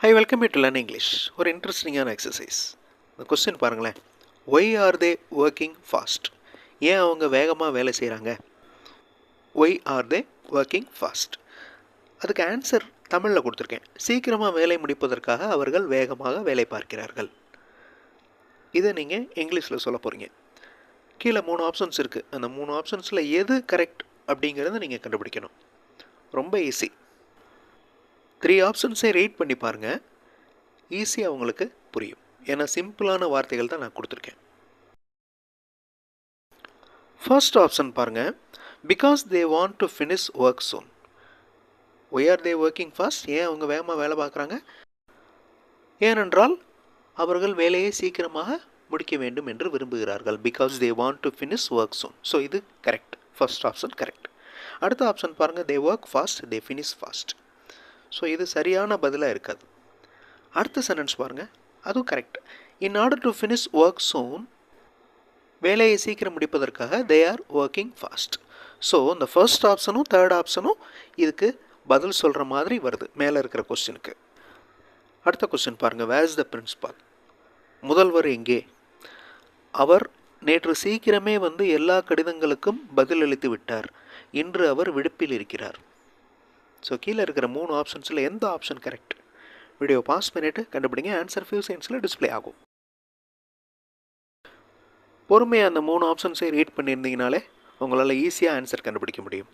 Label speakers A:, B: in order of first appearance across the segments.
A: I welcome you to learn English. ஒரு இன்ட்ரெஸ்டிங்கான exercise. இந்த கொஸ்டின் பாருங்களேன். Why are they working fast? ஏன் அவங்க வேகமாக வேலை செய்கிறாங்க? Why are they working fast? அதுக்கு ஆன்சர் தமிழில் கொடுத்துருக்கேன். சீக்கிரமாக வேலை முடிப்பதற்காக அவர்கள் வேகமாக வேலை பார்க்கிறார்கள். இதை நீங்கள் இங்கிலீஷில் சொல்ல போகிறீங்க. கீழே 3 ஆப்ஷன்ஸ் இருக்குது. அந்த 3 ஆப்ஷன்ஸில் எது கரெக்ட் அப்படிங்கிறத நீங்கள் கண்டுபிடிக்கணும். ரொம்ப ஈஸி. 3 ஆப்ஷன்ஸை ரீட் பண்ணி பாருங்கள். ஈஸியாக உங்களுக்கு புரியும். ஏன்னா சிம்பிளான வார்த்தைகள் தான் நான் கொடுத்துருக்கேன். ஃபர்ஸ்ட் ஆப்ஷன் பாருங்கள். Because they want to finish work soon. Why are they working fast? ஏன் அவங்க வேகமாக வேலை பார்க்குறாங்க? ஏனென்றால் அவர்கள் வேலையை சீக்கிரமாக முடிக்க வேண்டும் என்று விரும்புகிறார்கள். Because they want to finish work soon. So இது கரெக்ட். First option correct. அடுத்த ஆப்ஷன் பாருங்கள். They work fast, they finish fast. So இது சரியான பதிலாக இருக்காது. அடுத்த சென்டென்ஸ் பாருங்கள். அதுவும் correct. In order to finish work soon, வேலையை சீக்கிரம் முடிப்பதற்காக they are working fast. So இந்த ஃபர்ஸ்ட் ஆப்ஷனும் தேர்ட் ஆப்ஷனும் இதுக்கு பதில் சொல்கிற மாதிரி வருது மேலே இருக்கிற கொஸ்டினுக்கு. அடுத்த கொஸ்டின் பாருங்கள். Where is the principal? முதல்வர் எங்கே? அவர் நேற்று சீக்கிரமே வந்து எல்லா கடிதங்களுக்கும் பதிலளித்து விட்டார். இன்று அவர் விடுப்பில் இருக்கிறார். ஸோ கீழே இருக்கிற 3 ஆப்ஷன்ஸில் எந்த ஆப்ஷன் கரெக்ட்? வீடியோ பாஸ் பண்ணிவிட்டு கண்டுபிடிங்க. ஆன்சர் ஃபியூ செகண்ட்ஸில் டிஸ்பிளே ஆகும். பொறுமையாக அந்த 3 ஆப்ஷன்ஸை ரீட் பண்ணியிருந்தீங்கனாலே உங்களால் ஈஸியாக ஆன்சர் கண்டுபிடிக்க முடியும்.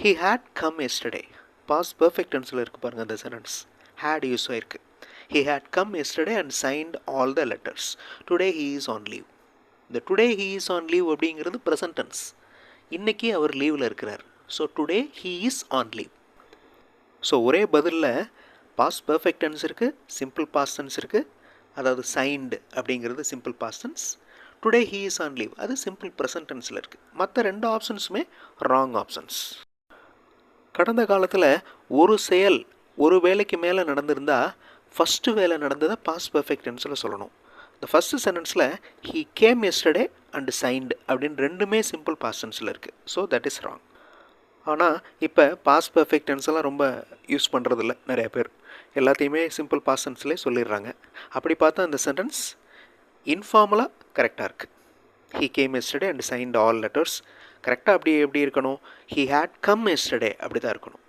A: He had come yesterday. Past perfect டென்ஸில் இருக்குது பாருங்கள். அந்த சென்டென்ஸ் ஹேட் யூஸ் ஆயிருக்கு. He had come yesterday and signed all the letters. Today he is on leave. இந்த today he is on leave அப்படிங்கிறது ப்ரெசன்ட் டென்ஸ். இன்றைக்கி அவர் லீவில் இருக்கிறார். So today he is on leave. So ஒரே பதிலில் past perfect tense இருக்குது, simple past tense இருக்குது. அதாவது சைன்டு அப்படிங்கிறது simple past tense. Today he is on leave அது சிம்பிள் ப்ரெசன்ட் டென்ஸில் இருக்குது. மற்ற 2 ஆப்ஷன்ஸுமே ராங் ஆப்ஷன்ஸ். கடந்த காலத்தில் ஒரு செயல் ஒரு வேலைக்கு மேலே நடந்திருந்தால் ஃபஸ்ட்டு வேலை நடந்ததை பாஸ்ட் பர்ஃபெக்ட் டென்ஸில் சொல்லணும். இந்த ஃபஸ்ட்டு சென்டென்ஸில் he came yesterday and signed அப்படின்னு 2மே சிம்பிள் பாஸ்ட் டென்ஸில் இருக்குது. So that is wrong. ஆனால் இப்போ பாஸ்ட் பர்ஃபெக்ட் டென்ஸ் எல்லாம் ரொம்ப யூஸ் பண்ணுறதில்ல நிறைய பேர். எல்லாத்தையுமே சிம்பிள் பாஸ்ட் டென்ஸ்லேயே சொல்லிடுறாங்க. அப்படி பார்த்தா அந்த சென்டென்ஸ் இன்ஃபார்மலாக கரெக்டாக இருக்குது. He came yesterday and signed all letters. கரெக்டாக அப்படி எப்படி இருக்கணும்? ஹீ ஹேட் கம் எஸ்டர்டே அப்படி தான் இருக்கணும்.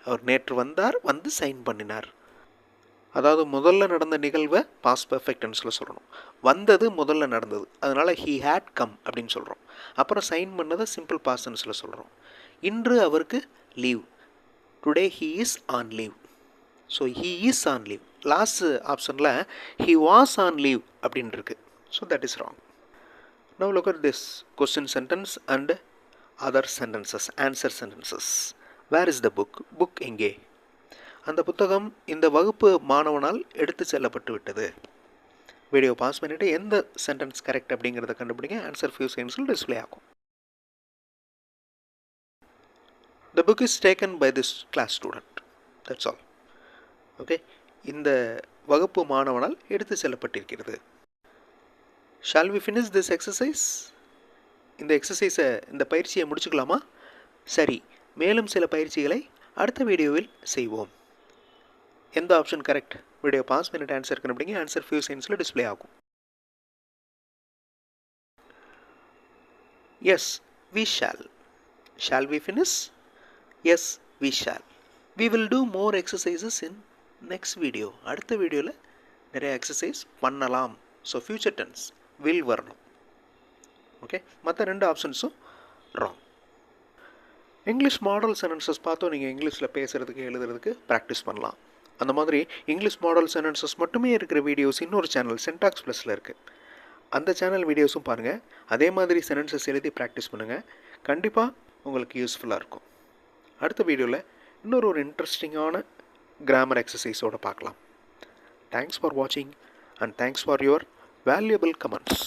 A: அவர் நேற்று வந்தார், வந்து சைன் பண்ணினார். அதாவது முதல்ல நடந்த நிகழ்வை பாஸ்ட் பர்ஃபெக்ட் டென்ஸில் சொல்லணும். வந்தது முதல்ல நடந்தது, அதனால் ஹீ ஹேட் கம் அப்படின்னு சொல்கிறோம். அப்புறம் சைன் பண்ணதை சிம்பிள் பாஸ்ட் டென்ஸில் சொல்கிறோம். இன்று அவருக்கு leave. Today he is on leave. So he is on leave. Last ஆப்ஷனில் ஹீ வாஸ் ஆன் லீவ் அப்படின்னு இருக்கு. So that is wrong. Now look at this question sentence and other sentences, answer sentences. Where is the book? Book எங்கே? அந்த புத்தகம் இந்த வகுப்பு மாணவனால் எடுத்து செல்லப்பட்டு விட்டது. வீடியோ பாஸ் பண்ணிவிட்டு எந்த சென்டென்ஸ் கரெக்ட் அப்படிங்கிறத கண்டுபிடிங்க. ஆன்சர் ஃபியூ செகண்ட்ஸில் டிஸ்பிளே ஆகும். The book is taken by this class student. That's all. Okay. இந்த வகுப்பு மாணவனால் எடுத்து செல்லப்பட்டிருக்கிறது. Shall we finish this exercise? இந்த எக்ஸசைஸை, இந்த பயிற்சியை முடிச்சுக்கலாமா? சரி, மேலும் சில பயிற்சிகளை அடுத்த வீடியோவில் செய்வோம். எந்த ஆப்ஷன் கரெக்ட்? வீடியோ பாஸ் பண்ணிட்டு ஆன்சர் கண்டுபிடிங்க. ஆன்சர் ஃபியூ செகண்ட்ஸில் டிஸ்பிளே ஆகும். Yes, we shall. Shall we finish? Yes, we shall. We will do more exercises in next video. அடுத்த வீடியோவில் நிறைய எக்ஸசைஸ் பண்ணலாம். ஸோ ஃபியூச்சர் டென்ஸ் வில் வரணும். ஓகே. மற்ற 2 ஆப்ஷன்ஸும் ராங். இங்கிலீஷ் மாடல் சென்டென்சஸ் பார்த்தோம். நீங்கள் இங்கிலீஷில் பேசுகிறதுக்கு எழுதுறதுக்கு ப்ராக்டிஸ் பண்ணலாம். அந்த மாதிரி இங்கிலீஷ் மாடல் சென்டென்சஸ் மட்டுமே இருக்கிற வீடியோஸ் இன்னொரு சேனல் சென்டாக்ஸ் ப்ளஸில் இருக்குது. அந்த சேனல் வீடியோஸும் பாருங்கள். அதே மாதிரி சென்டென்சஸ் எழுதி ப்ராக்டிஸ் பண்ணுங்கள். கண்டிப்பாக உங்களுக்கு யூஸ்ஃபுல்லாக இருக்கும். அடுத்த வீடியோவில் இன்னொரு இன்ட்ரெஸ்டிங்கான கிராமர் எக்ஸசைஸோடு பார்க்கலாம். தேங்க்ஸ் ஃபார் வாட்சிங் and thanks for your valuable comments.